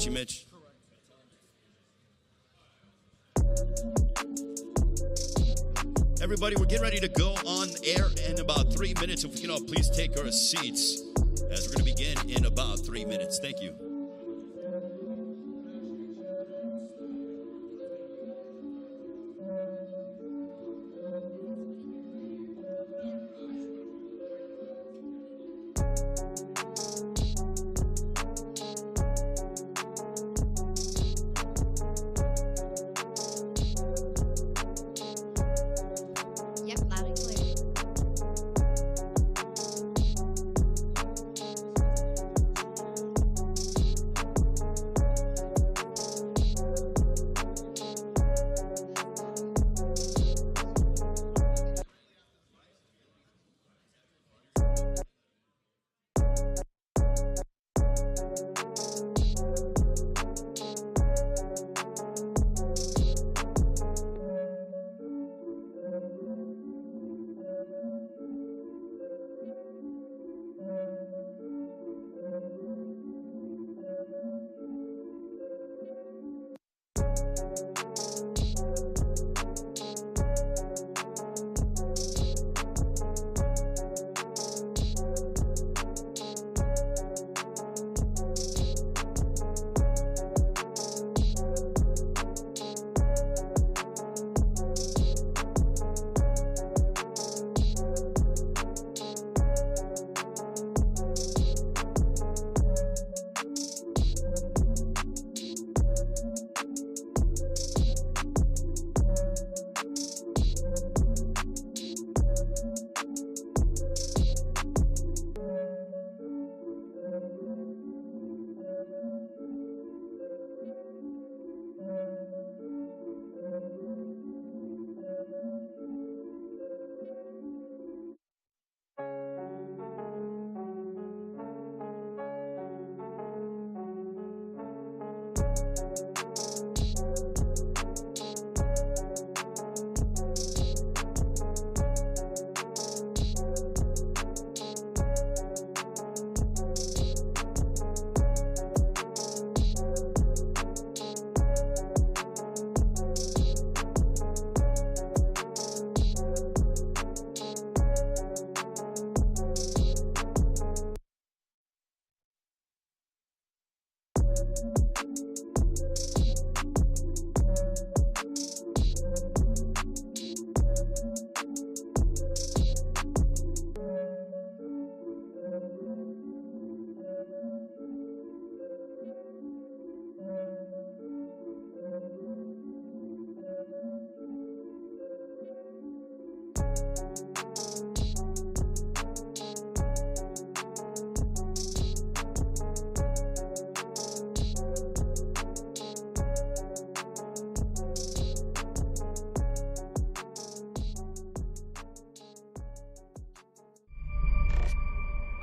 got you, Mitch. Everybody, we're getting ready to go on air in about 3 minutes. If we can all please take our seats as we're going to begin in about 3 minutes. Thank you.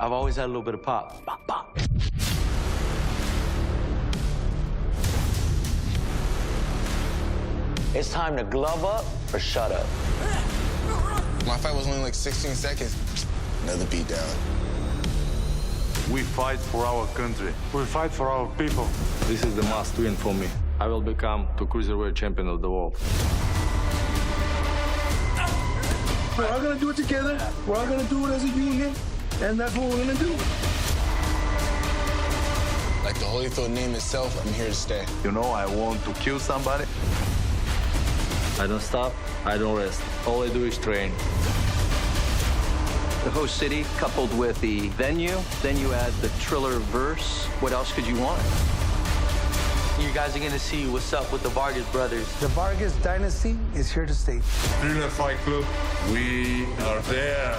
I've always had a little bit of pop. Pop, pop. It's time to glove up or shut up. My fight was only like 16 seconds. Another beat down. We fight for our country. We fight for our people. This is the must win for me. I will become the cruiserweight champion of the world. We're all gonna do it together. We're all gonna do it as a union, and that's what we're gonna do. Like the Holyfield name itself, I'm here to stay. You know, I want to kill somebody. I don't stop, I don't rest. All I do is train. The host city coupled with the venue, then you add the Triller verse. What else could you want? You guys are going to see what's up with the Vargas brothers. The Vargas dynasty is here to stay. Triller Fight Club, we are there.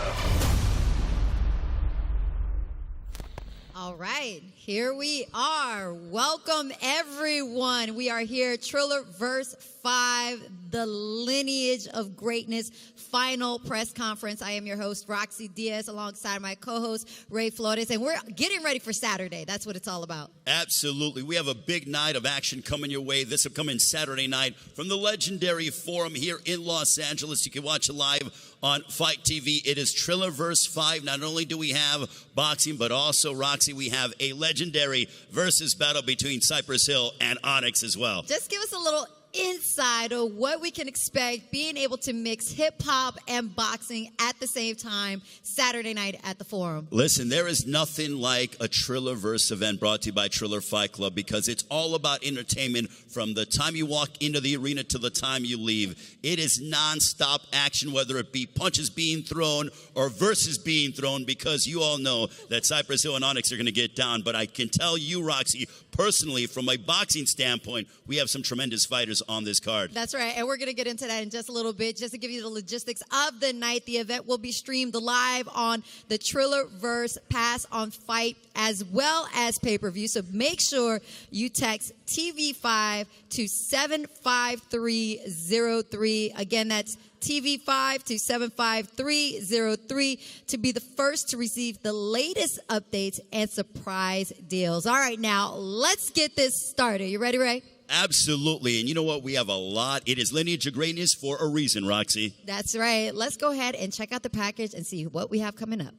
All right, here we are. Welcome, everyone. We are here, Triller verse 5, the Lineage of Greatness final press conference. I am your host, Roxy Diaz, alongside my co-host, Ray Flores, and we're getting ready for Saturday. That's what it's all about. Absolutely. We have a big night of action coming your way this upcoming Saturday night from the legendary Forum here in Los Angeles. You can watch it live on Fight TV. It is Triller vs. 5. Not only do we have boxing, but also, Roxy, we have a legendary versus battle between Cypress Hill and Onyx as well. Just give us a little insight of what we can expect being able to mix hip-hop and boxing at the same time Saturday night at the Forum. Listen, there is nothing like a Trillerverse event brought to you by Triller Fight Club, because it's all about entertainment from the time you walk into the arena to the time you leave. It is non-stop action, whether it be punches being thrown or verses being thrown, because you all know that Cypress Hill and Onyx are going to get down. But I can tell you, Roxy, personally, from a boxing standpoint, we have some tremendous fighters on this card. That's right, and we're going to get into that in just a little bit. Just to give you the logistics of the night, the event will be streamed live on the Trillerverse Pass on Fight, as well as pay-per-view. So make sure you text TV5 to 75303. Again, that's TV5 to 75303 to be the first to receive the latest updates and surprise deals. All right, now let's get this started. You ready, Ray? Absolutely. And you know what? We have a lot. It is Lineage of Greatness for a reason, Roxy. That's right. Let's go ahead and check out the package and see what we have coming up.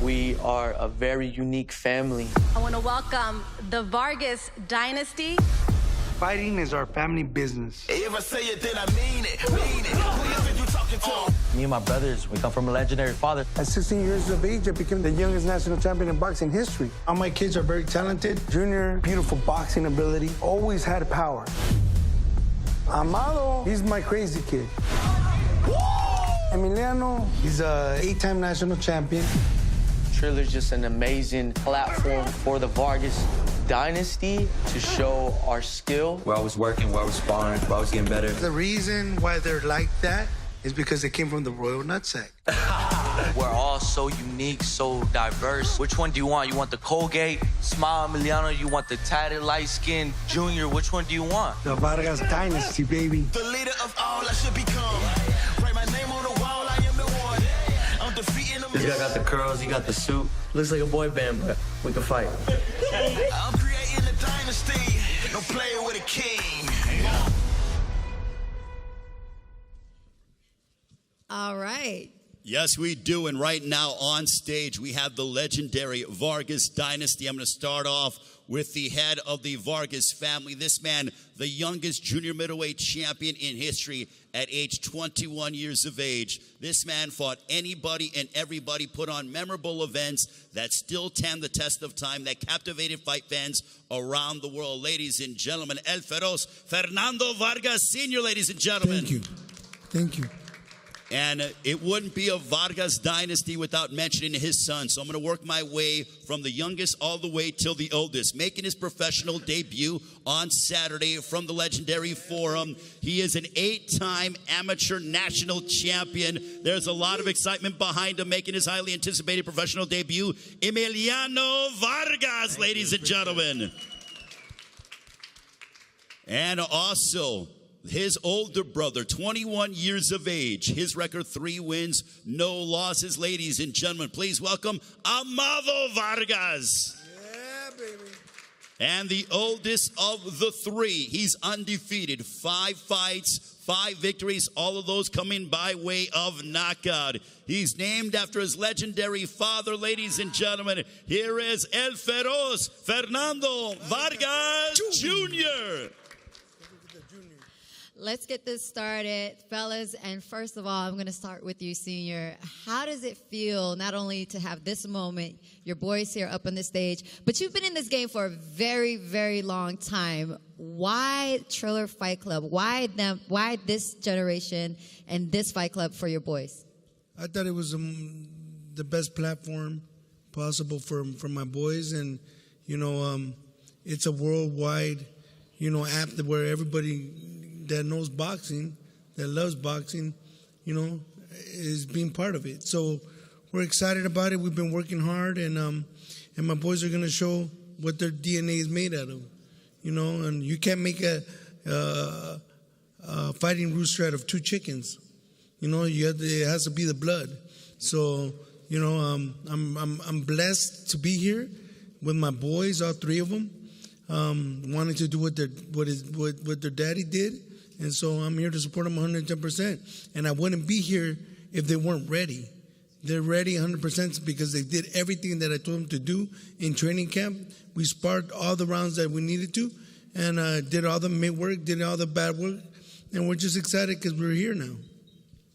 We are a very unique family. I want to welcome the Vargas dynasty. Fighting is our family business. If I say it, then I mean it. Who else are you talking to? Me and my brothers, we come from a legendary father. At 16 years of age, I became the youngest national champion in boxing history. All my kids are very talented. Junior, beautiful boxing ability, always had power. Amado, he's my crazy kid. Emiliano, he's a 8-time national champion. Triller's just an amazing platform for the Vargas dynasty to show our skill. Where I was working, where I was sparring, where I was getting better. The reason why they're like that is because they came from the royal nutsack. We're all so unique, so diverse. Which one do you want? You want the Colgate, Smile Emiliano? You want the tatted, light-skinned Junior? Which one do you want? The Vargas dynasty, baby. The leader of all I should become. Write my name on the wall, I am the one. I'm defeating them. This guy got the curls, he got the suit. Looks like a boy band, but we can fight. I'm creating a dynasty. No playing with a king. All right. Yes, we do. And right now on stage, we have the legendary Vargas dynasty. I'm going to start off with the head of the Vargas family. This man, the youngest junior middleweight champion in history at age 21 years of age. This man fought anybody and everybody, put on memorable events that still stand the test of time, that captivated fight fans around the world. Ladies and gentlemen, El Feroz Fernando Vargas Sr., ladies and gentlemen. Thank you. Thank you. And it wouldn't be a Vargas dynasty without mentioning his son. So I'm going to work my way from the youngest all the way till the oldest. Making his professional debut on Saturday from the legendary Forum. He is an 8-time amateur national champion. There's a lot of excitement behind him making his highly anticipated professional debut. Emiliano Vargas, ladies and gentlemen. And also his older brother, 21 years of age. His record, 3 wins, no losses. Ladies and gentlemen, please welcome Amado Vargas. Yeah, baby. And the oldest of the 3. He's undefeated. 5 fights, 5 victories, all of those coming by way of knockout. He's named after his legendary father. Ladies and gentlemen, here is El Feroz Fernando Vargas Jr. Let's get this started, fellas. And first of all, I'm going to start with you, Senior. How does it feel not only to have this moment, your boys here up on the stage, but you've been in this game for a very, very long time. Why Triller Fight Club? Why them? Why this generation and this fight club for your boys? I thought it was the best platform possible for my boys. And, you know, it's a worldwide, you know, app where everybody that knows boxing, that loves boxing, you know, is being part of it. So we're excited about it. We've been working hard, and my boys are going to show what their DNA is made out of, you know. And you can't make fighting rooster out of 2 chickens. You know, it has to be the blood. So, you know, I'm blessed to be here with my boys, all 3 of them, wanting to do what their daddy did. And so I'm here to support them 110%. And I wouldn't be here if they weren't ready. They're ready 100% because they did everything that I told them to do in training camp. We sparred all the rounds that we needed to, and did all the mid work, did all the bad work. And we're just excited because we're here now.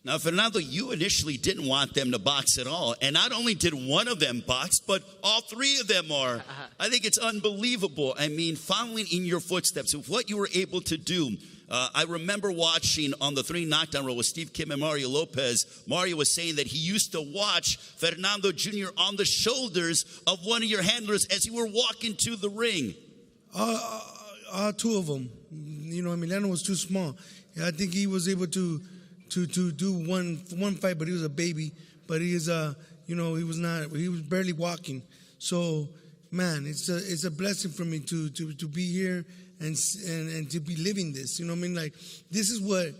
Now, Fernando, you initially didn't want them to box at all. And not only did one of them box, but all 3 of them are. I think it's unbelievable. I mean, following in your footsteps of what you were able to do. I remember watching on the 3 knockdown roll with Steve Kim and Mario Lopez. Mario was saying that he used to watch Fernando Jr. on the shoulders of one of your handlers as you were walking to the ring. 2 of them. You know, Emiliano was too small. I think he was able to do one fight, but he was a baby. But he is, you know, he was barely walking. So, man, it's a blessing for me to be here and to be living this. You know what I mean? Like, this is what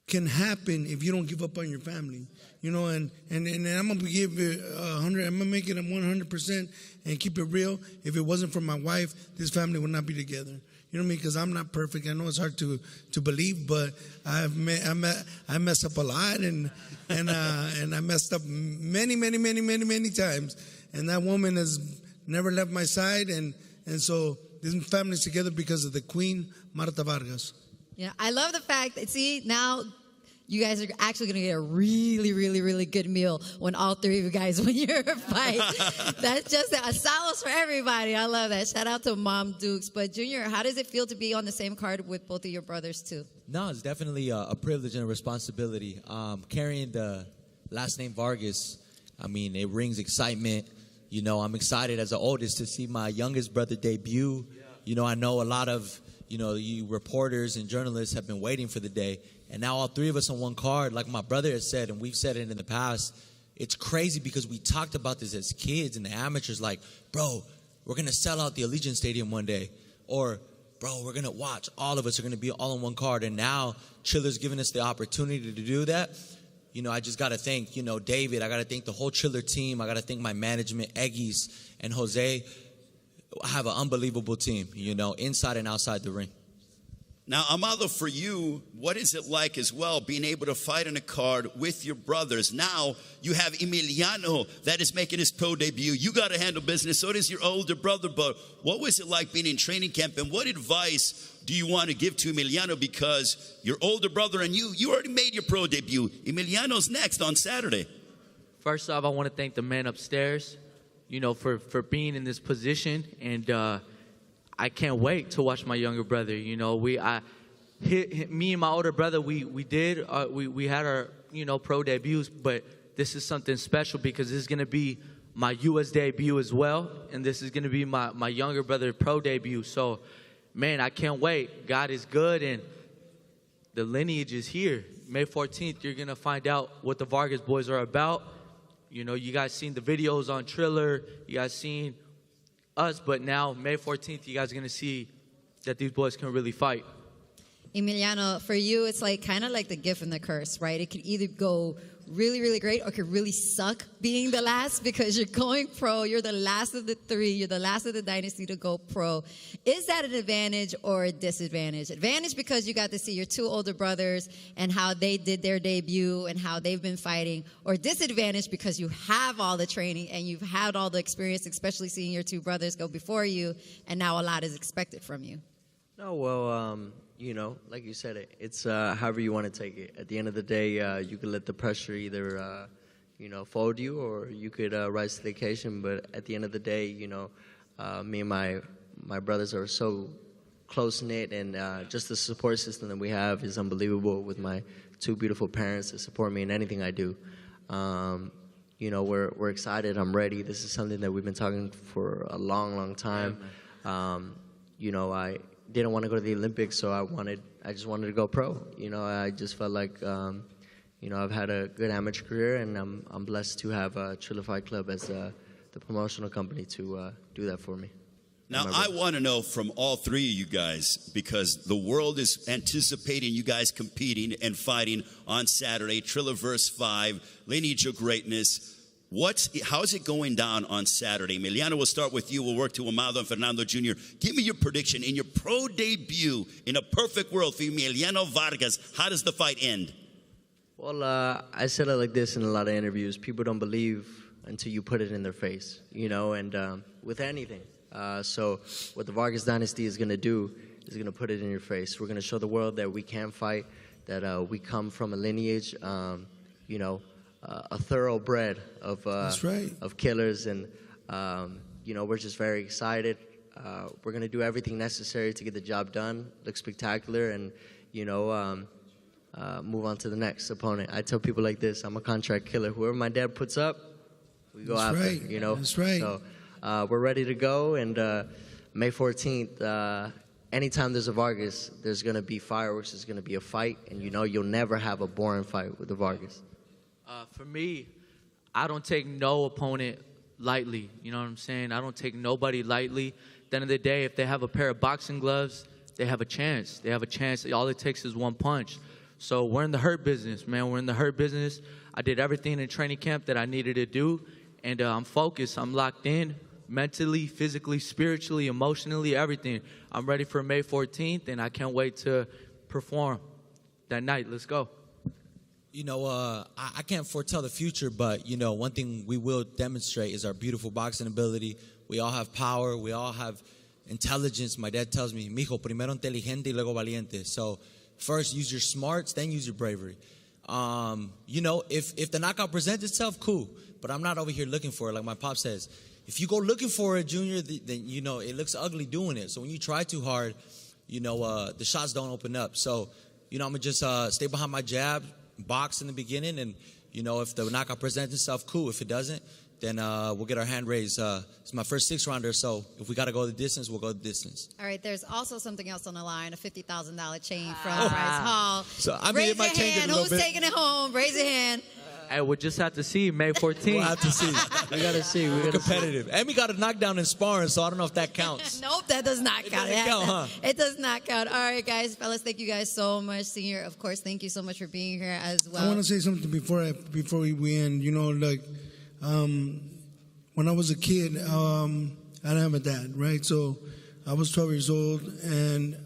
can happen if you don't give up on your family. You know, and I'm gonna give it 100. I'm gonna make it 100% and keep it real. If it wasn't for my wife, this family would not be together. You know what I mean? Because I'm not perfect. I know it's hard to believe, but I mess up a lot, and I messed up many times. And that woman has never left my side, and so this family's together because of the Queen, Marta Vargas. Yeah, I love the fact that, see, now you guys are actually going to get a really good meal when all 3 of you guys win your fight. That's just a solace for everybody. I love that. Shout out to Mom Dukes. But Junior, how does it feel to be on the same card with both of your brothers too? No, it's definitely a privilege and a responsibility. Carrying the last name Vargas, I mean, it brings excitement. You know, I'm excited as the oldest to see my youngest brother debut. You know, I know a lot of, you reporters and journalists have been waiting for the day. And now all 3 of us on one card, like my brother has said, and we've said it in the past, it's crazy because we talked about this as kids and the amateurs, like, bro, we're going to sell out the Allegiant Stadium one day. Or, bro, we're going to watch. All of us are going to be all on one card. And now Triller's giving us the opportunity to do that. You know, I just got to thank, David. I got to thank the whole Triller team. I got to thank my management, Eggies and Jose. I have an unbelievable team, inside and outside the ring. Now, Amado, for you, what is it like as well being able to fight in a card with your brothers? Now you have Emiliano that is making his pro debut. You got to handle business. So does your older brother. But what was it like being in training camp? And what advice do you want to give to Emiliano? Because your older brother and you already made your pro debut. Emiliano's next on Saturday. First off, I want to thank the man upstairs, for being in this position. And I can't wait to watch my younger brother. Me and my older brother, we had our, pro debuts, but this is something special because this is going to be my U.S. debut as well, and this is going to be my younger brother pro debut. So, man, I can't wait. God is good, and the lineage is here. May 14th, you're going to find out what the Vargas boys are about. You guys seen the videos on Triller. You guys seen us, but now May 14th, you guys are going to see that these boys can really fight. Emiliano, for you, it's like kind of like the gift and the curse, right? It could either go really great or it could really suck being the last because you're going pro. You're the last of the 3. You're the last of the dynasty to go pro. Is that an advantage or a disadvantage? Advantage because you got to see your 2 older brothers and how they did their debut and how they've been fighting, or disadvantage because you have all the training and you've had all the experience, especially seeing your 2 brothers go before you, and now a lot is expected from you. No, well, like you said, it's however you want to take it. At the end of the day, you could let the pressure either, fold you, or you could rise to the occasion. But at the end of the day, me and my brothers are so close-knit, and just the support system that we have is unbelievable with my 2 beautiful parents that support me in anything I do. We're excited. I'm ready. This is something that we've been talking for a long time. I didn't want to go to the Olympics, so I just wanted to go pro. I just felt like, I've had a good amateur career, and I'm blessed to have Triller Fight Club as the promotional company to do that for me. Now, I want to know from all three of you guys, because the world is anticipating you guys competing and fighting on Saturday, Triller vs. 5, Lineage of Greatness. How's it going down on Saturday? Emiliano, we'll start with you. We'll work to Amado and Fernando Jr. Give me your prediction. In your pro debut, in a perfect world for Emiliano Vargas, how does the fight end? Well, I said it like this in a lot of interviews. People don't believe until you put it in their face, you know, and with anything. So what the Vargas dynasty is going to do is going to put it in your face. We're going to show the world that we can fight, that we come from a lineage, you know, a thoroughbred of of killers, and you know, we're just very excited. We're going to do everything necessary to get the job done, look spectacular, and you know, move on to the next opponent. I tell people like this: I'm a contract killer. Whoever my dad puts up, we go after. You know, that's right. So we're ready to go, and May 14th. Anytime there's a Vargas, there's going to be fireworks. There's going to be a fight, and you know, you'll never have a boring fight with the Vargas. For me, I don't take no opponent lightly. You know what I'm saying? I don't take nobody lightly. At the end of the day, if they have a pair of boxing gloves, they have a chance. They have a chance. All it takes is one punch. So we're in the hurt business, man. We're in the hurt business. I did everything in training camp that I needed to do, and I'm focused. I'm locked in mentally, physically, spiritually, emotionally, everything. I'm ready for May 14th, and I can't wait to perform that night. Let's go. You know, I can't foretell the future, but, you know, one thing we will demonstrate is our beautiful boxing ability. We all have power. We all have intelligence. My dad tells me, mijo, primero inteligente y luego valiente. So first use your smarts, then use your bravery. You know, if the knockout presents itself, cool. But I'm not over here looking for it, like my pop says. If you go looking for it, Junior, then, you know, it looks ugly doing it. So when you try too hard, you know, the shots don't open up. So, you know, I'm going to just stay behind my jab, box in the beginning, and you know, if the knockout presents itself, cool. If it doesn't, then we'll get our hand raised. It's my first 6-rounder, so if we got to go the distance, we'll go the distance. All right, there's also something else on the line, a $50,000 chain from Bryce Hall. So I mean, raise it might your change hand. it a little Who's bit. taking it home? Raise your hand. Hey, we'll just have to see May 14th. We'll have to see. We got to see. We're competitive. And we got a knockdown in sparring, so I don't know if that counts. Nope, that does not count. It doesn't count, huh? It does not count. All right, guys, fellas, thank you guys so much. Senior, of course, thank you so much for being here as well. I want to say something before we end. You know, like when I was a kid, I didn't have a dad, right? So I was 12 years old, and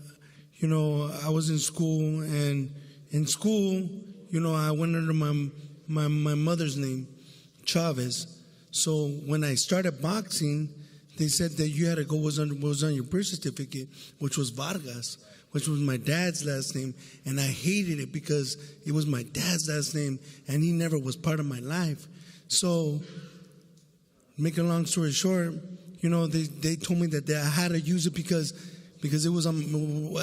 you know, I was in school, and in school, you know, I went under my mother's name, Chavez. So when I started boxing, they said that you had to go what was on your birth certificate, which was Vargas, which was my dad's last name. And I hated it because it was my dad's last name, and he never was part of my life. So, make a long story short, you know, they told me that I had to use it because it was I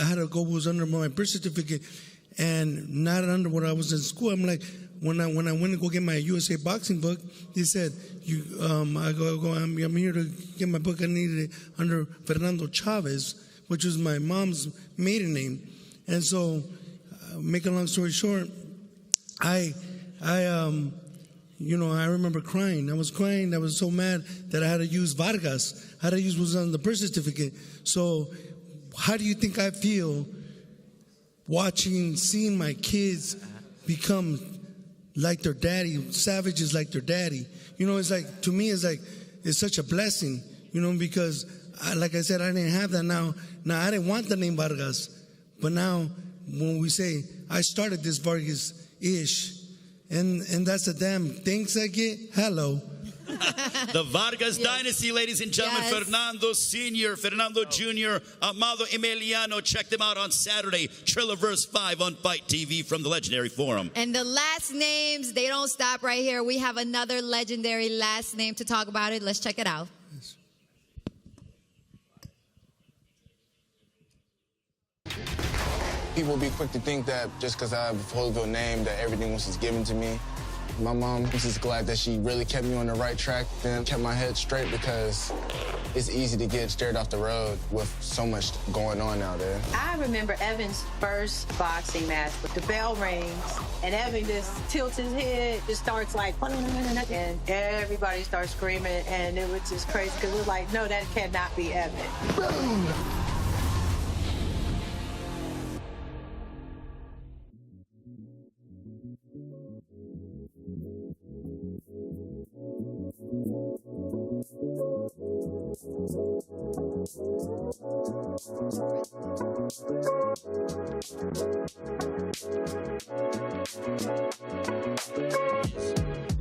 had to go what was under my birth certificate and not under what I was in school. I'm like, when I went to go get my USA boxing book, they said, I'm here to get my book. I needed it under Fernando Chavez, which was my mom's maiden name. And so, make a long story short, I remember crying. I was crying. I was so mad that I had to use Vargas. I had to use what was on the birth certificate. So, how do you think I feel seeing my kids become like their daddy, savages like their daddy? You know, it's like, to me, it's such a blessing, you know, because like I said, I didn't have that now. Now, I didn't want the name Vargas, but now when we say, I started this Vargas-ish, and that's the damn thanks I get, hello. The Vargas dynasty, ladies and gentlemen. Yes. Fernando Sr., Fernando Jr., Amado Emiliano. Check them out on Saturday. Triller vs. 5 on Fight TV from the Legendary Forum. And the last names, they don't stop right here. We have another legendary last name to talk about it. Let's check it out. People be quick to think that just because I have a Holyfield name that everything was just given to me. My mom was just glad that she really kept me on the right track, then kept my head straight, because it's easy to get scared off the road with so much going on out there. I remember Evan's first boxing match with the bell rings, and Evan just tilts his head, just starts like, and everybody starts screaming, and it was just crazy because we're like, no, that cannot be Evan. Boom!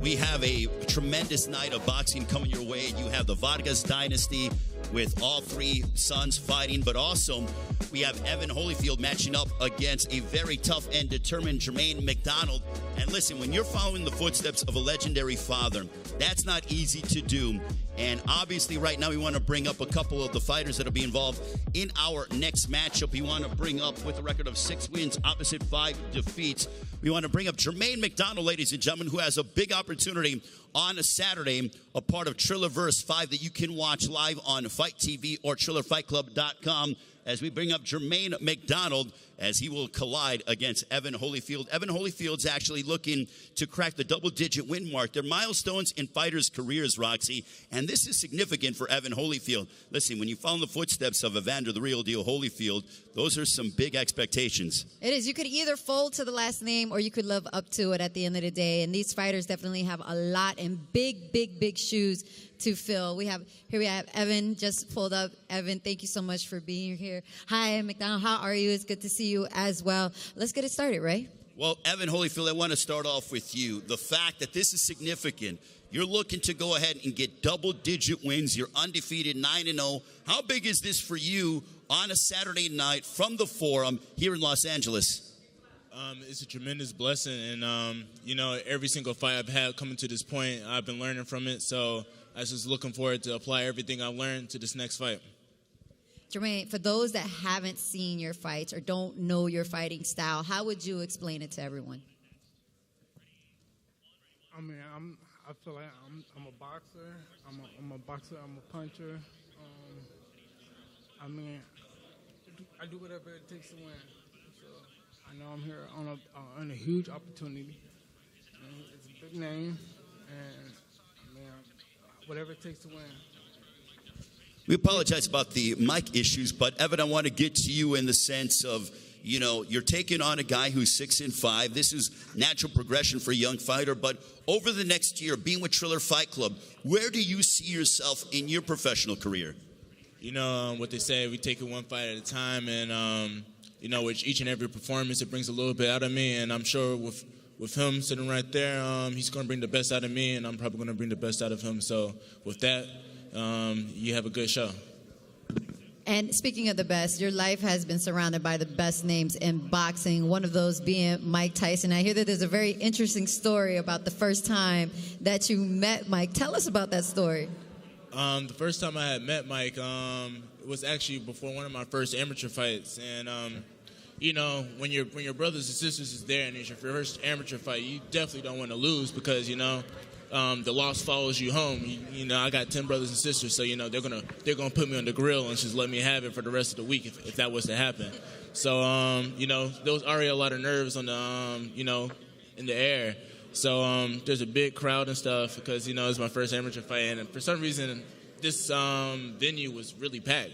We have a tremendous night of boxing coming your way. You have the Vargas dynasty with all three sons fighting, but also we have Evan Holyfield matching up against a very tough and determined Jermaine McDonald. And listen, when you're following the footsteps of a legendary father, that's not easy to do. And obviously right now we want to bring up a couple of the fighters that will be involved in our next matchup. We want to bring up, with a record of 6 wins, opposite 5 defeats, we want to bring up Jermaine McDonald, ladies and gentlemen, who has a big opportunity on a Saturday, a part of Triller vs. 5 that you can watch live on Fight TV or TrillerFightClub.com, as we bring up Jermaine McDonald as he will collide against Evan Holyfield. Evan Holyfield's actually looking to crack the double-digit win mark. They're milestones in fighters' careers, Roxy, and this is significant for Evan Holyfield. Listen, when you follow the footsteps of Evander the Real Deal Holyfield, those are some big expectations. It is. You could either fold to the last name or you could live up to it at the end of the day, and these fighters definitely have a lot and big shoes to fill. Here we have Evan just pulled up. Evan, thank you so much for being here. Hi, McDonald. How are you? It's good to see you as well. Let's get it started, Ray. Well, Evan Holyfield, I want to start off with you. The fact that this is significant. You're looking to go ahead and get double-digit wins. You're undefeated, 9-0. How big is this for you on a Saturday night from the Forum here in Los Angeles? It's a tremendous blessing, and you know, every single fight I've had coming to this point, I've been learning from it. So I was just looking forward to apply everything I've learned to this next fight. Jermaine, for those that haven't seen your fights or don't know your fighting style, how would you explain it to everyone? I mean, I feel like I'm a boxer. I'm a boxer. I'm a puncher. I mean, I do whatever it takes to win. So I know I'm here on a huge opportunity. It's a big name, and I mean, whatever it takes to win. We apologize about the mic issues, but Evan, I want to get to you in the sense of, you know, you're taking on a guy who's 6-5. This is natural progression for a young fighter, but over the next year, being with Triller Fight Club, where do you see yourself in your professional career? You know, what they say, we take it one fight at a time, and, you know, with each and every performance, it brings a little bit out of me, and I'm sure with him sitting right there, he's going to bring the best out of me, and I'm probably going to bring the best out of him. So with that, you have a good show. And speaking of the best, your life has been surrounded by the best names in boxing, one of those being Mike Tyson. I hear that there's a very interesting story about the first time that you met Mike. Tell us about that story. The first time I had met Mike, it was actually before one of my first amateur fights. And, you know, when your brothers and sisters is there and it's your first amateur fight, you definitely don't want to lose because, you know, the loss follows you home. You know, I got 10 brothers and sisters, so, you know, they're gonna put me on the grill and just let me have it for the rest of the week if that was to happen. So, you know, there was already a lot of nerves on the, you know, in the air. So there's a big crowd and stuff because, you know, it's my first amateur fight, and for some reason this venue was really packed.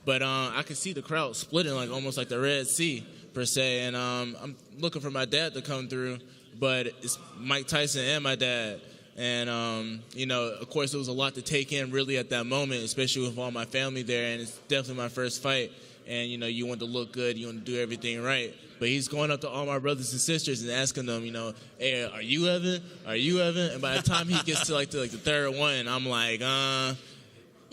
But I could see the crowd splitting like almost like the Red Sea per se, and I'm looking for my dad to come through, but it's Mike Tyson and my dad. And, you know, of course, it was a lot to take in really at that moment, especially with all my family there. And it's definitely my first fight. And, you know, you want to look good. You want to do everything right. But he's going up to all my brothers and sisters and asking them, you know, hey, are you Evan? Are you Evan? And by the time he gets to the third one, I'm like,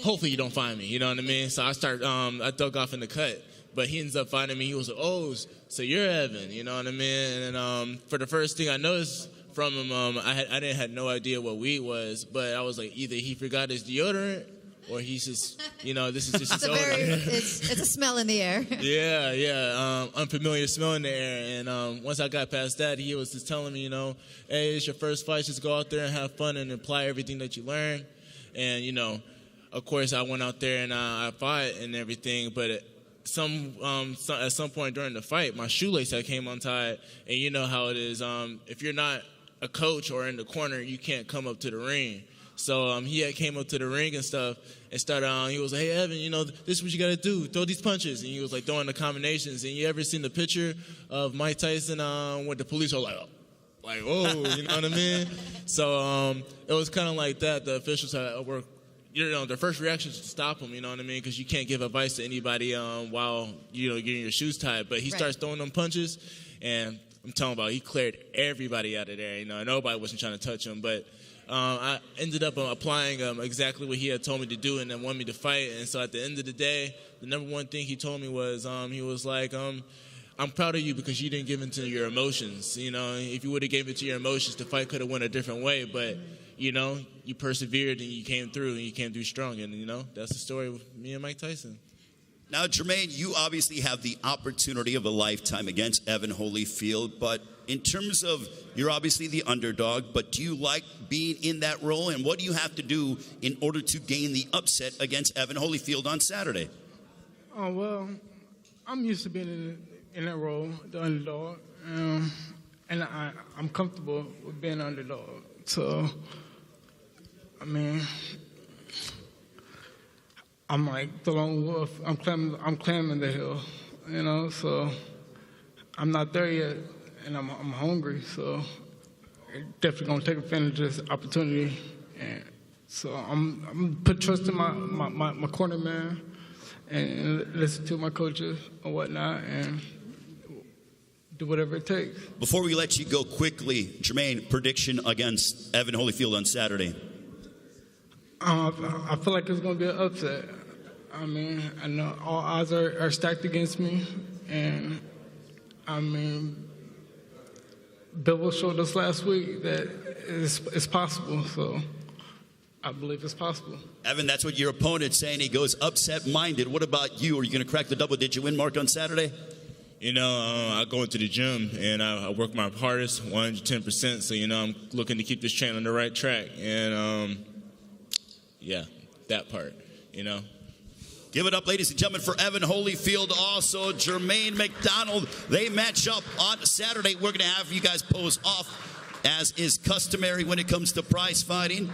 hopefully you don't find me. You know what I mean? So I dug off in the cut. But he ends up finding me. He was like, oh, so you're Evan. You know what I mean? And for the first thing I noticed from him, I had no idea what weed was, but I was like, either he forgot his deodorant or he's just, you know, this is just his odor. It's a smell in the air. Yeah, unfamiliar smell in the air. And once I got past that, he was just telling me, you know, hey, it's your first fight, just go out there and have fun and apply everything that you learn. And, you know, of course, I went out there and I fought and everything, but at some point during the fight, my shoelace had came untied, and you know how it is. If you're not a coach or in the corner, you can't come up to the ring. So he had came up to the ring and stuff and started he was like, hey, Evan, you know, this is what you got to do. Throw these punches. And he was like throwing the combinations. And you ever seen the picture of Mike Tyson with the police are like, whoa, you know what I mean? So it was kind of like that. The officials were, you know, their first reaction is to stop him, you know what I mean? Because you can't give advice to anybody while, you know, getting your shoes tied. But he starts throwing them punches, and I'm talking about he cleared everybody out of there. You know, nobody wasn't trying to touch him. But I ended up applying exactly what he had told me to do and then wanted me to fight. And so at the end of the day, the number one thing he told me was, he was like, I'm proud of you because you didn't give in to your emotions. You know, if you would have gave in to your emotions, the fight could have went a different way. But, you know, you persevered and you came through and you came through strong. And, you know, that's the story with me and Mike Tyson. Now, Jermaine, you obviously have the opportunity of a lifetime against Evan Holyfield, but in terms of, you're obviously the underdog, but do you like being in that role, and what do you have to do in order to gain the upset against Evan Holyfield on Saturday? Oh, well, I'm used to being in that role, the underdog, and I'm comfortable with being an underdog. So, I mean, I'm like the lone wolf. I'm climbing the hill, you know. So I'm not there yet, and I'm hungry. So definitely gonna take advantage of this opportunity. And so I'm put trust in my corner man, and listen to my coaches and whatnot, and do whatever it takes. Before we let you go quickly, Jermaine, prediction against Evan Holyfield on Saturday. I feel like it's going to be an upset. I mean, I know all odds are stacked against me, and I mean, Bill showed us last week that it's possible, so I believe it's possible. Evan, that's what your opponent's saying. He goes upset-minded. What about you? Are you going to crack the double-digit win mark on Saturday? You know, I go into the gym and I work my hardest, 110%. So, you know, I'm looking to keep this train on the right track. And, yeah, that part, you know. Give it up, ladies and gentlemen, for Evan Holyfield. Also, Jermaine McDonald. They match up on Saturday. We're going to have you guys pose off, as is customary when it comes to prize fighting.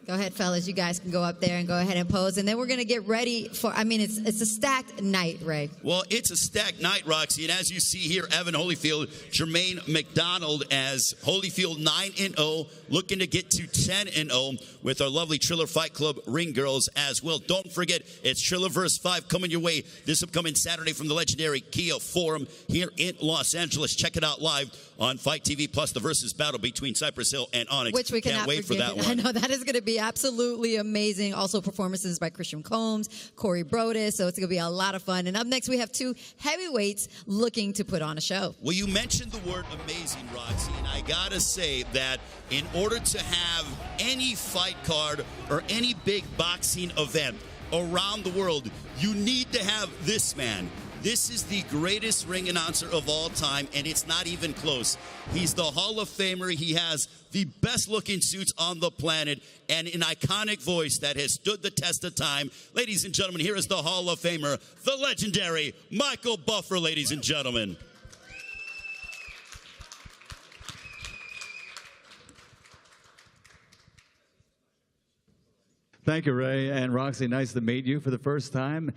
Go ahead, fellas. You guys can go up there and go ahead and pose. And then we're going to get ready for, I mean, it's a stacked night, Ray. Well, it's a stacked night, Roxy. And as you see here, Evan Holyfield, Jermaine McDonald, as Holyfield 9-0, looking to get to 10-0 with our lovely Triller Fight Club ring girls as well. Don't forget, it's Triller vs. 5 coming your way this upcoming Saturday from the legendary Kia Forum here in Los Angeles. Check it out live on Fight TV, plus the versus battle between Cypress Hill and Onyx. Which we can't wait for that one. I know that is going to be absolutely amazing. Also performances by Christian Combs, Corey Brodus, so it's going to be a lot of fun. And up next, we have two heavyweights looking to put on a show. Well, you mentioned the word amazing, Roxy, and I got to say that in order to have any fight card or any big boxing event around the world, you need to have this man. This is the greatest ring announcer of all time, and it's not even close. He's the Hall of Famer. He has the best-looking suits on the planet and an iconic voice that has stood the test of time. Ladies and gentlemen, here is the Hall of Famer, the legendary Michael Buffer, ladies and gentlemen. Thank you, Ray and Roxy. Nice to meet you for the first time.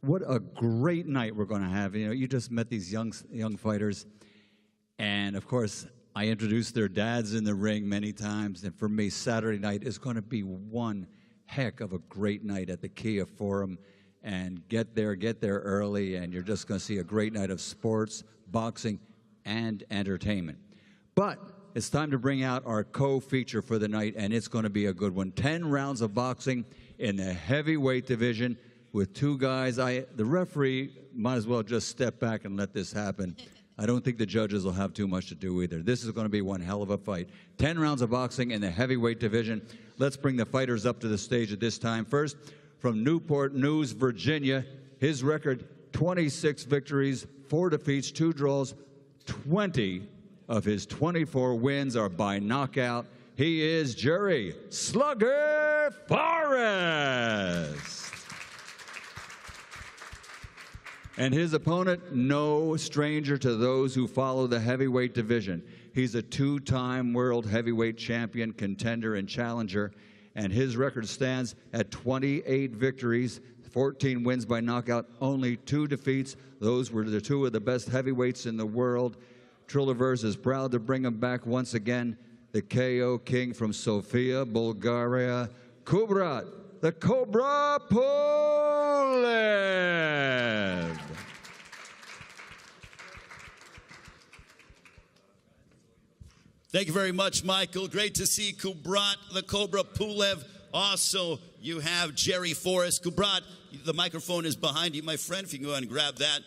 What a great night we're going to have. You know, you just met these young fighters. And, of course, I introduced their dads in the ring many times. And for me, Saturday night is going to be one heck of a great night at the Kia Forum. And get there early, and you're just going to see a great night of sports, boxing, and entertainment. But it's time to bring out our co-feature for the night, and it's going to be a good one. 10 rounds of boxing in the heavyweight division, with two guys. The referee might as well just step back and let this happen. I don't think the judges will have too much to do either. This is going to be one hell of a fight. 10 rounds of boxing in the heavyweight division. Let's bring the fighters up to the stage at this time. First, from Newport News, Virginia, his record, 26 victories, 4 defeats, 2 draws. 20 of his 24 wins are by knockout. he is Jerry Slugger Forrest. And his opponent, no stranger to those who follow the heavyweight division. He's a two-time world heavyweight champion, contender, and challenger, and his record stands at 28 victories, 14 wins by knockout, only 2 defeats. Those were the 2 of the best heavyweights in the world. Triller is proud to bring him back once again, the KO King from Sofia, Bulgaria, Kubrat, the Cobra Pulev. Thank you very much, Michael. Great to see Kubrat, the Cobra Pulev. Also, you have Jerry Forrest. Kubrat, the microphone is behind you, my friend, if you can go ahead and grab that.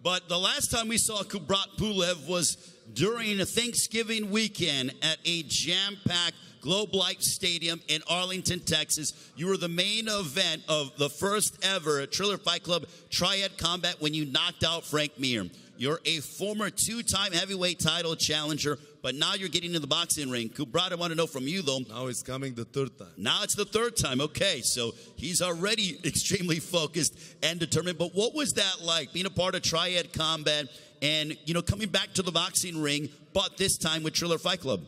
But the last time we saw Kubrat Pulev was during a Thanksgiving weekend at a jam-packed Globe Life Stadium in Arlington, Texas. You were the main event of the first ever Triller Fight Club Triad Combat when you knocked out Frank Mir. You're a former 2-time heavyweight title challenger, but now you're getting in the boxing ring. Kubrat, I want to know from you, though. Now it's coming the 3rd time. Now it's the 3rd time. Okay, so he's already extremely focused and determined. But what was that like, being a part of Triad Combat and, you know, coming back to the boxing ring, but this time with Triller Fight Club?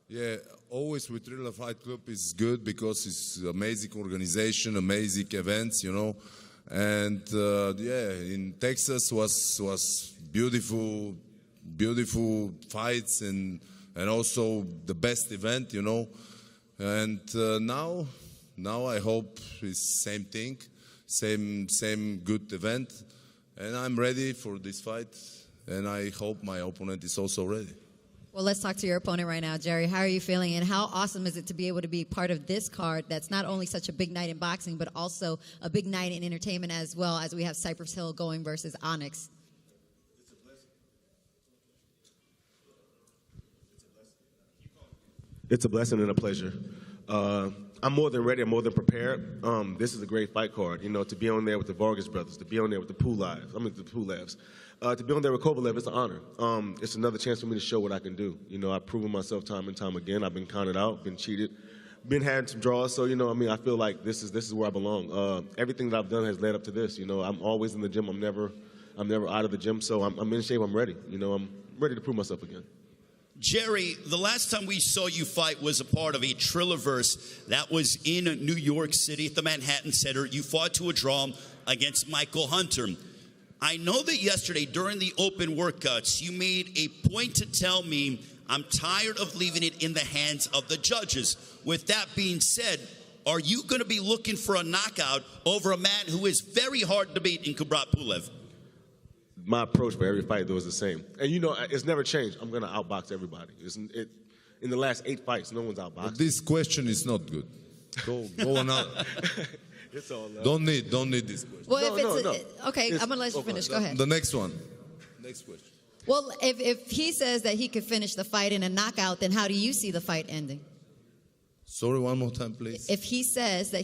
Yeah, always with Triller Fight Club is good because it's amazing organization, amazing events, you know. And yeah, in Texas was beautiful fights and also the best event, you know. And now I hope it's same thing, same good event. And I'm ready for this fight. And I hope my opponent is also ready. Well, let's talk to your opponent right now, Jerry. How are you feeling, and how awesome is it to be able to be part of this card that's not only such a big night in boxing, but also a big night in entertainment as well, as we have Cypress Hill going versus Onyx? It's a blessing and a pleasure. I'm more than ready. I'm more than prepared. This is a great fight card. You know, to be on there with the Vargas brothers, to be on there with the Pulevs. To be on there with Kovalev, it's an honor. It's another chance for me to show what I can do. You know, I've proven myself time and time again. I've been counted out, been cheated, been had some draws. So, you know, I mean, I feel like this is where I belong. Everything that I've done has led up to this. You know, I'm always in the gym. I'm never out of the gym. So I'm in shape. I'm ready. You know, I'm ready to prove myself again. Jerry, the last time we saw you fight was a part of a Trillerverse that was in New York City at the Manhattan Center. You fought to a draw against Michael Hunter. I know that yesterday during the open workouts, you made a point to tell me, I'm tired of leaving it in the hands of the judges. With that being said, are you going to be looking for a knockout over a man who is very hard to beat in Kubrat Pulev? My approach for every fight, though, is the same. And, you know, it's never changed. I'm going to outbox everybody. In the last 8 fights, no one's outboxed. But this question is not good. Go on out. It's all love. Don't need this question. Well, okay, I'm going to let you finish. Go ahead. The next one. Next question. Well, if he says that he could finish the fight in a knockout, then how do you see the fight ending? Sorry, one more time, please. If he says that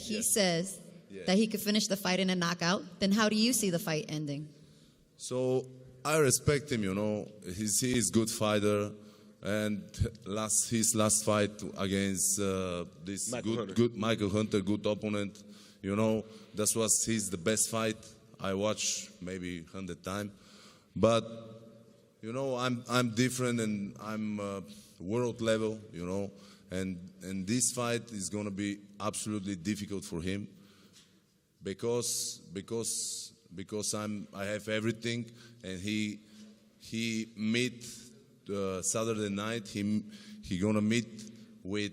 that he could finish the fight in a knockout, then how do you see the fight ending? So I respect him, you know. He is a good fighter. And his last fight against this good Michael Hunter, good opponent, you know, that was the best fight I watched maybe 100 times. But you know, I'm different and I'm world level, you know, and this fight is gonna be absolutely difficult for him because I have everything, and he meet Saturday night. He gonna meet with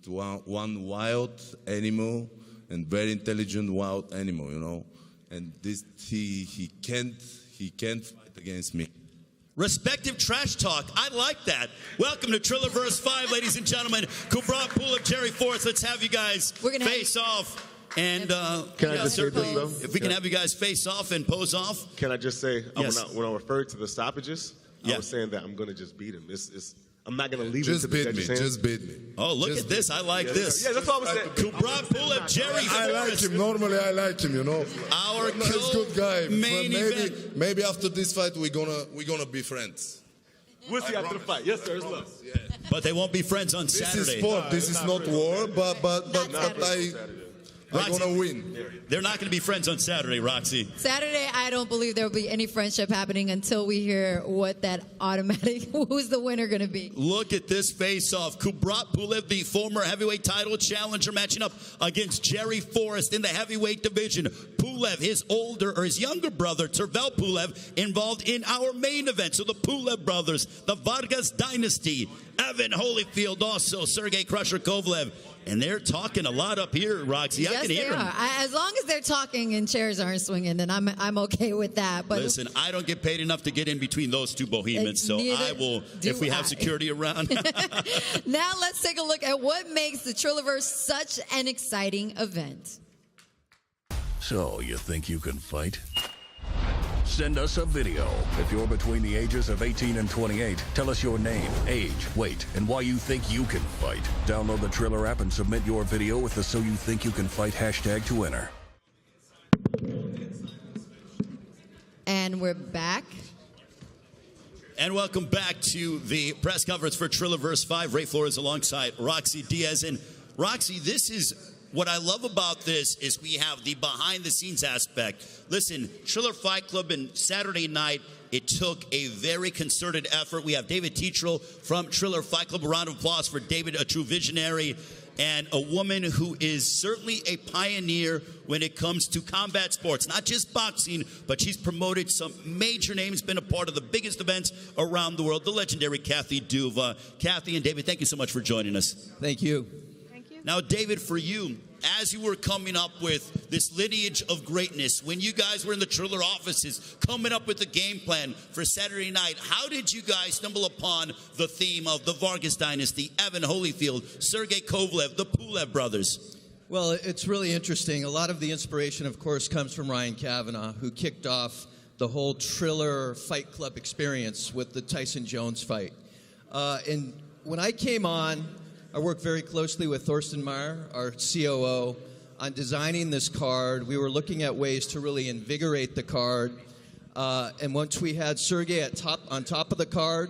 one wild animal and very intelligent wild animal, you know, and this he can't fight against me. Respective trash talk. I like that. Welcome to Trillerverse 5, ladies and gentlemen. Kubrat Pulev, Jerry Forrest. Let's have you guys face off. And can I just say this, though? If we can have you guys face off and pose off. Can I just say, yes. when I referred to the stoppages, I was saying that I'm going to just beat him. I'm not going to leave it to the judge's hands. Just beat me. Oh, look at this. I like this. Yeah, that's what I was saying. Kubrat Pulev, Jerry Forrest. I like him. Normally, I like him, you know. He's a good guy. Main event. Maybe after this fight, we're gonna be friends. We'll see after the fight. Yes, sir. It's love. But they won't be friends on Saturday. This is sport. This is not war, but they're going to win. They're not going to be friends on Saturday, Roxy. Saturday, I don't believe there will be any friendship happening until we hear what that automatic, who's the winner going to be. Look at this face-off. Kovalev Pulev, the former heavyweight title challenger, matching up against Jerry Forrest in the heavyweight division. Pulev, his younger brother, Triller Pulev, involved in our main event. So the Pulev brothers, the Vargas dynasty, Evan Holyfield, also Sergey Crusher Kovalev. And they're talking a lot up here, Roxy. I can hear them. As long as they're talking and chairs aren't swinging, then I'm okay with that. But listen, I don't get paid enough to get in between those two bohemians, so I will, if we have security around. Now let's take a look at what makes the Trillerverse such an exciting event. So, you think you can fight? Send us a video. If you're between the ages of 18 and 28, tell us your name, age, weight, and why you think you can fight. Download the Triller app and submit your video with the So You Think You Can Fight hashtag to enter. And we're back. And welcome back to the press conference for Trillerverse 5. Ray Flores alongside Roxy Diaz. And Roxy, this is... what I love about this is we have the behind-the-scenes aspect. Listen, Triller Fight Club and Saturday night, it took a very concerted effort. We have David Teatrell from Triller Fight Club. A round of applause for David, a true visionary, and a woman who is certainly a pioneer when it comes to combat sports. Not just boxing, but she's promoted some major names, been a part of the biggest events around the world, the legendary Kathy Duva. Kathy and David, thank you so much for joining us. Thank you. Now, David, for you, as you were coming up with this lineage of greatness, when you guys were in the Triller offices, coming up with the game plan for Saturday night, how did you guys stumble upon the theme of the Vargas dynasty, Evan Holyfield, Sergey Kovalev, the Pulev brothers? Well, it's really interesting. A lot of the inspiration, of course, comes from Ryan Kavanaugh, who kicked off the whole Triller Fight Club experience with the Tyson Jones fight. And when I came on, I worked very closely with Thorsten Meyer, our COO, on designing this card. We were looking at ways to really invigorate the card. And once we had Sergey on top of the card,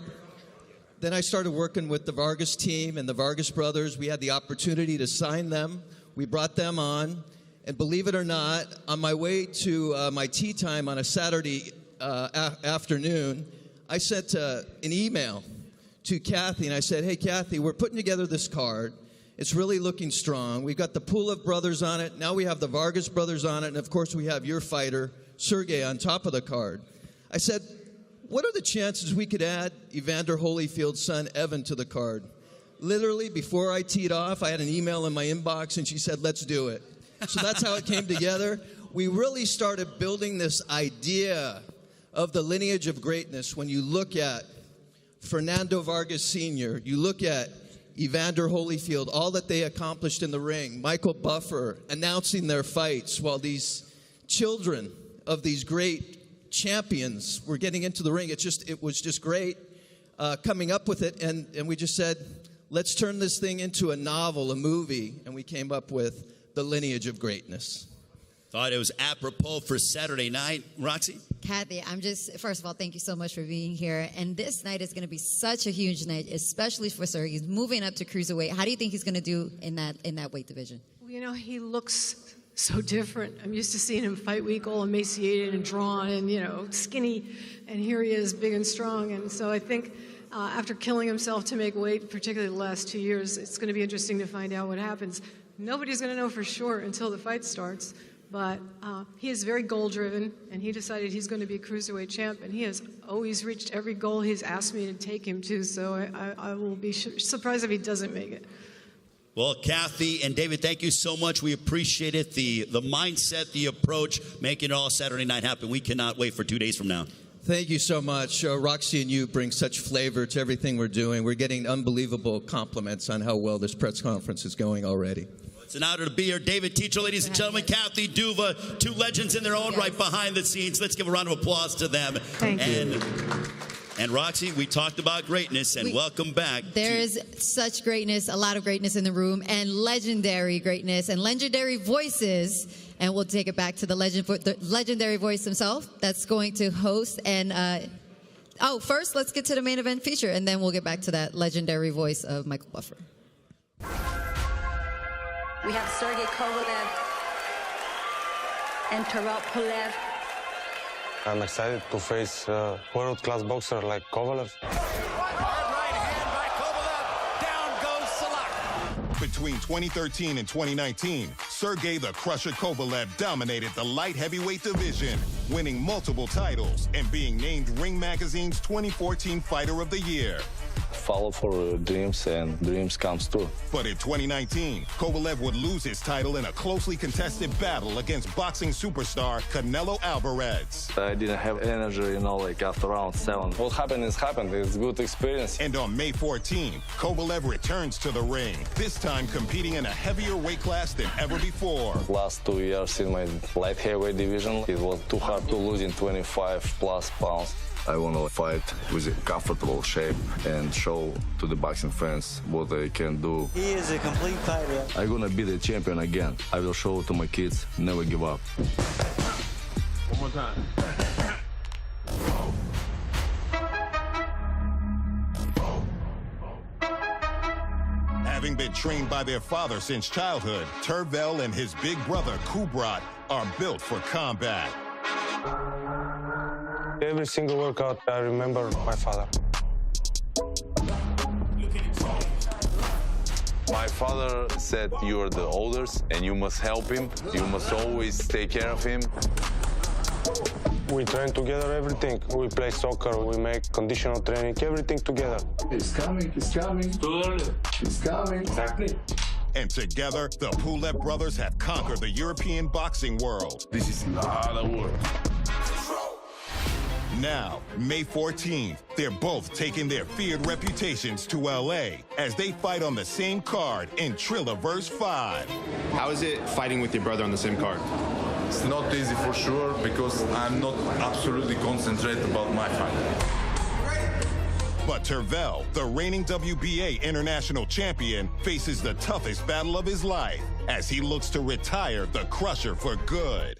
then I started working with the Vargas team and the Vargas brothers. We had the opportunity to sign them. We brought them on. And believe it or not, on my way to my tea time on a Saturday afternoon, I sent an email to Kathy, and I said, hey, Kathy, we're putting together this card. It's really looking strong. We've got the Pulev brothers on it. Now we have the Vargas brothers on it. And, of course, we have your fighter, Sergey, on top of the card. I said, what are the chances we could add Evander Holyfield's son, Evan, to the card? Literally, before I teed off, I had an email in my inbox, and she said, let's do it. So that's how it came together. We really started building this idea of the lineage of greatness when you look at Fernando Vargas Sr., you look at Evander Holyfield, all that they accomplished in the ring, Michael Buffer announcing their fights while these children of these great champions were getting into the ring. It was just great coming up with it, and we just said, let's turn this thing into a novel, a movie, and we came up with the lineage of greatness. Thought it was apropos for Saturday night. Roxy? Kathy, first of all, thank you so much for being here. And this night is going to be such a huge night, especially for Sergey. He's moving up to cruiserweight. How do you think he's going to do in that weight division? Well, you know, he looks so different. I'm used to seeing him fight week all emaciated and drawn and, you know, skinny. And here he is, big and strong. And so I think after killing himself to make weight, particularly the last 2 years, it's going to be interesting to find out what happens. Nobody's going to know for sure until the fight starts. But he is very goal-driven, and he decided he's going to be a cruiserweight champ, and he has always reached every goal he's asked me to take him to, so I will be surprised if he doesn't make it. Well, Kathy and David, thank you so much. We appreciate it, the mindset, the approach, making it all Saturday night happen. We cannot wait for 2 days from now. Thank you so much. Roxy and you bring such flavor to everything we're doing. We're getting unbelievable compliments on how well this press conference is going already. It's an honor to be here. David Teatrell, ladies and gentlemen, Kathy Duva, two legends in their own right behind the scenes. Let's give a round of applause to them. Thank you. And Roxy, we talked about greatness, and welcome back. There is such greatness, a lot of greatness in the room, and legendary greatness, and legendary voices. And we'll take it back to the legendary voice himself that's going to host and Oh, first, let's get to the main event feature, and then we'll get back to that legendary voice of Michael Buffer. We have Sergey Kovalev and Triller Pulev. I'm excited to face a world-class boxer like Kovalev. Between 2013 and 2019, Sergey the Crusher Kovalev dominated the light heavyweight division, winning multiple titles and being named Ring Magazine's 2014 Fighter of the Year. Follow for dreams, and dreams comes true. But in 2019, Kovalev would lose his title in a closely contested battle against boxing superstar Canelo Alvarez. I didn't have energy, like after round 7. What happened is happened. It's a good experience. And on May 14, Kovalev returns to the ring, this time competing in a heavier weight class than ever before. Last 2 years in my light heavyweight division, it was too hard to lose in 25+ pounds. I want to fight with a comfortable shape and show to the boxing fans what I can do. He is a complete fighter. I'm gonna be the champion again. I will show to my kids, never give up. One more time. Having been trained by their father since childhood, Tervel and his big brother Kubrat are built for combat. Every single workout, I remember my father. My father said, you are the oldest and you must help him. You must always take care of him. We train together everything. We play soccer, we make conditional training, everything together. It's coming, it's coming. Too early. It's coming. Exactly. And together, the Pulev brothers have conquered the European boxing world. This is a lot of work. Now, May 14th, they're both taking their feared reputations to LA as they fight on the same card in Triller vs. 5. How is it fighting with your brother on the same card? It's not easy for sure because I'm not absolutely concentrated about my fight. But Tervel, the reigning WBA international champion, faces the toughest battle of his life as he looks to retire the Crusher for good.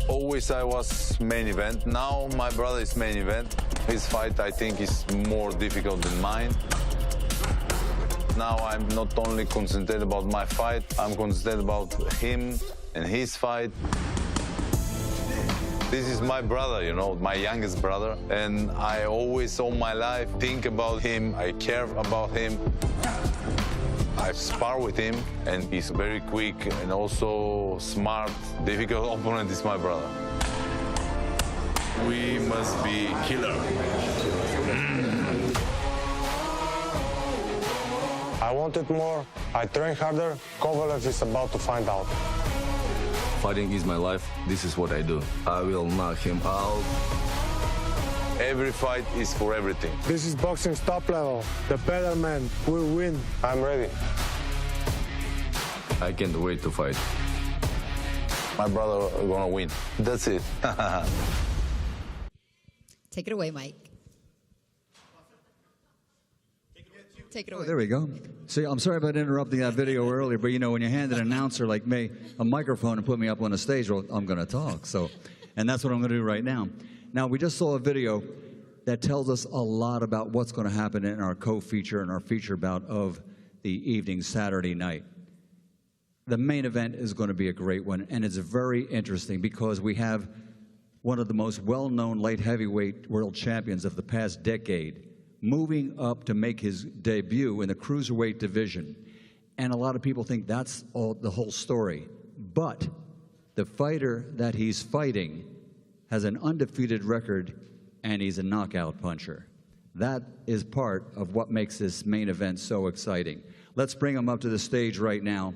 Always I was main event. Now my brother is main event. His fight, I think, is more difficult than mine. Now I'm not only concentrated about my fight, I'm concentrated about him and his fight. This is my brother, my youngest brother, and I always, all my life, think about him, I care about him. I spar with him, and he's very quick and also smart. Difficult opponent is my brother. We must be killer. I wanted more. I train harder. Kovalev is about to find out. Fighting is my life. This is what I do. I will knock him out. Every fight is for everything. This is boxing's top level. The better man will win. I'm ready. I can't wait to fight. My brother is gonna win. That's it. Take it away, Mike. Take it away. Oh, there we go. See, I'm sorry about interrupting that video earlier, but when you hand an announcer like me a microphone and put me up on a stage, well, I'm going to talk. And that's what I'm going to do right now. Now, we just saw a video that tells us a lot about what's going to happen in our co-feature and our feature bout of the evening Saturday night. The main event is going to be a great one, and it's very interesting because we have one of the most well-known light heavyweight world champions of the past decade moving up to make his debut in the cruiserweight division. And a lot of people think that's the whole story. But the fighter that he's fighting has an undefeated record, and he's a knockout puncher. That is part of what makes this main event so exciting. Let's bring him up to the stage right now.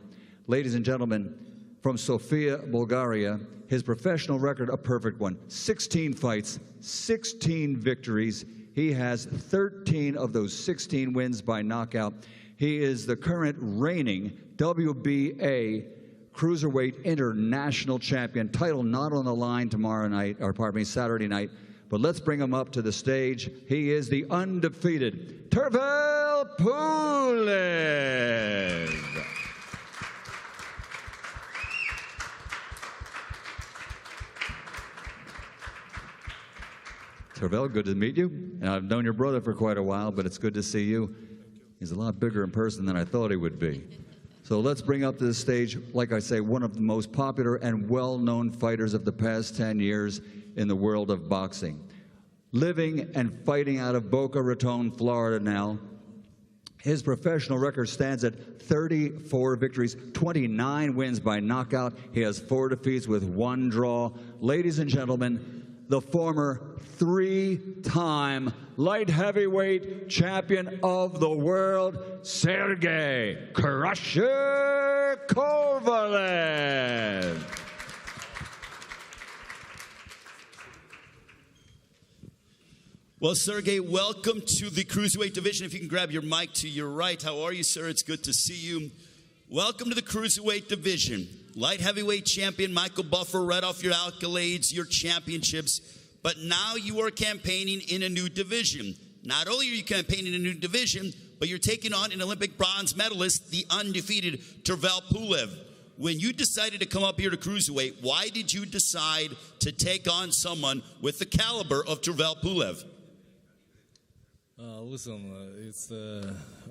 Ladies and gentlemen, from Sofia, Bulgaria, his professional record, a perfect one. 16 fights, 16 victories. He has 13 of those 16 wins by knockout. He is the current reigning WBA Cruiserweight International Champion. Title not on the line Saturday night. But let's bring him up to the stage. He is the undefeated Kovalev Pulev. Tervel, good to meet you. And I've known your brother for quite a while, but it's good to see you. He's a lot bigger in person than I thought he would be. So let's bring up to the stage, like I say, one of the most popular and well-known fighters of the past 10 years in the world of boxing. Living and fighting out of Boca Raton, Florida now. His professional record stands at 34 victories, 29 wins by knockout. He has 4 defeats with 1 draw. Ladies and gentlemen, the former 3-time light heavyweight champion of the world, Sergey Crusher Kovalev. Well, Sergey, welcome to the cruiserweight division. If you can grab your mic to your right. How are you, sir? It's good to see you. Welcome to the cruiserweight division. Light heavyweight champion Michael Buffer read off your accolades, your championships, but now you are campaigning in a new division. Not only are you campaigning in a new division, but you're taking on an Olympic bronze medalist, the undefeated Triller Pulev. When you decided to come up here to cruiserweight, why did you decide to take on someone with the caliber of Triller Pulev? Listen, it's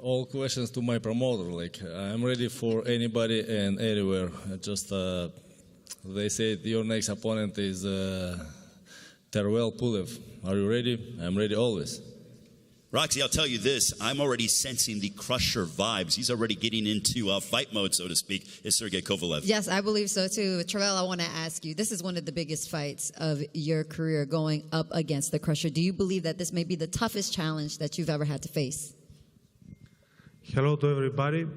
all questions to my promoter. Like, I'm ready for anybody and anywhere. Just they said your next opponent is Triller Pulev. Are you ready? I'm ready always. Roxy, I'll tell you this. I'm already sensing the Crusher vibes. He's already getting into fight mode, so to speak, is Sergey Kovalev. Yes, I believe so, too. Triller, I want to ask you, this is one of the biggest fights of your career going up against the Crusher. Do you believe that this may be the toughest challenge that you've ever had to face? Hello to everybody.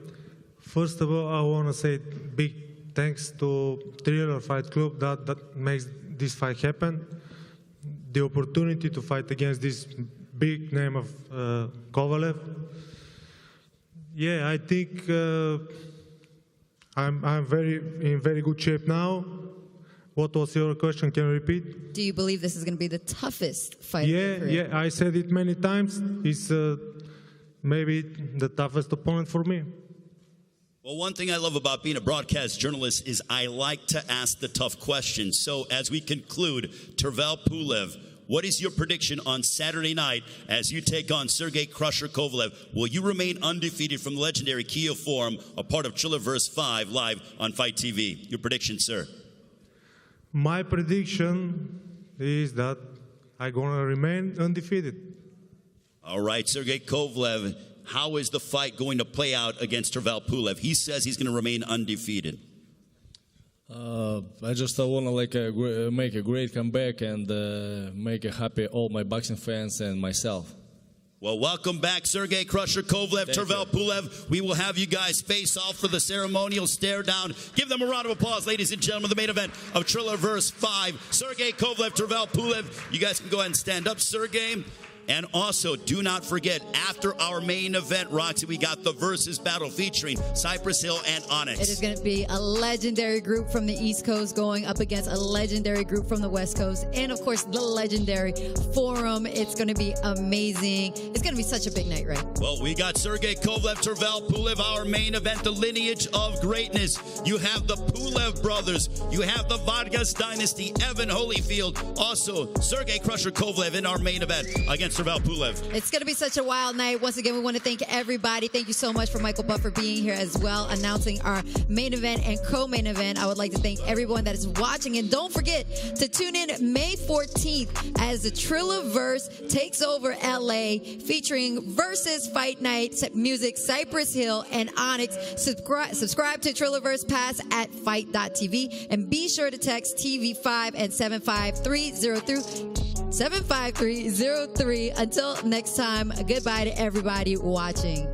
First of all, I want to say big thanks to Triller Fight Club that makes this fight happen. The opportunity to fight against this big name of Kovalev. Yeah, I think I'm in very good shape now. What was your question? Can you repeat? Do you believe this is going to be the toughest fight of your career? Yeah, I said it many times. It's maybe the toughest opponent for me. Well, one thing I love about being a broadcast journalist is I like to ask the tough questions. So as we conclude, Triller Pulev, what is your prediction on Saturday night as you take on Sergey Crusher Kovalev? Will you remain undefeated from the legendary Kyiv Forum, a part of Triller vs. 5 live on Fight TV? Your prediction, sir? My prediction is that I'm going to remain undefeated. All right, Sergey Kovalev, how is the fight going to play out against Triller Pulev? He says he's going to remain undefeated. I just want to make a great comeback and make happy all my boxing fans and myself. Well, welcome back, Sergey Crusher Kovalev, Triller Pulev. We will have you guys face off for the ceremonial stare down. Give them a round of applause, ladies and gentlemen. The main event of Triller vs. 5, Sergey Kovalev, Triller Pulev. You guys can go ahead and stand up, Sergey. And also, do not forget, after our main event, Roxy, we got the Versus battle featuring Cypress Hill and Onyx. It is going to be a legendary group from the East Coast going up against a legendary group from the West Coast. And, of course, the legendary Forum. It's going to be amazing. It's going to be such a big night, right? Well, we got Sergey Kovalev, Triller Pulev, our main event, the Lineage of Greatness. You have the Pulev brothers. You have the Vargas dynasty, Evan Holyfield. Also, Sergey Crusher Kovalev in our main event against Triller Pulev. It's going to be such a wild night. Once again, we want to thank everybody. Thank you so much for Michael Buffer being here as well, announcing our main event and co-main event. I would like to thank everyone that is watching. And don't forget to tune in May 14th as the Trillerverse takes over LA, featuring Versus Fight Night music, Cypress Hill and Onyx. Subscribe to Trillerverse Pass at fight.tv and be sure to text TV5 and 75303. Until next time, goodbye to everybody watching.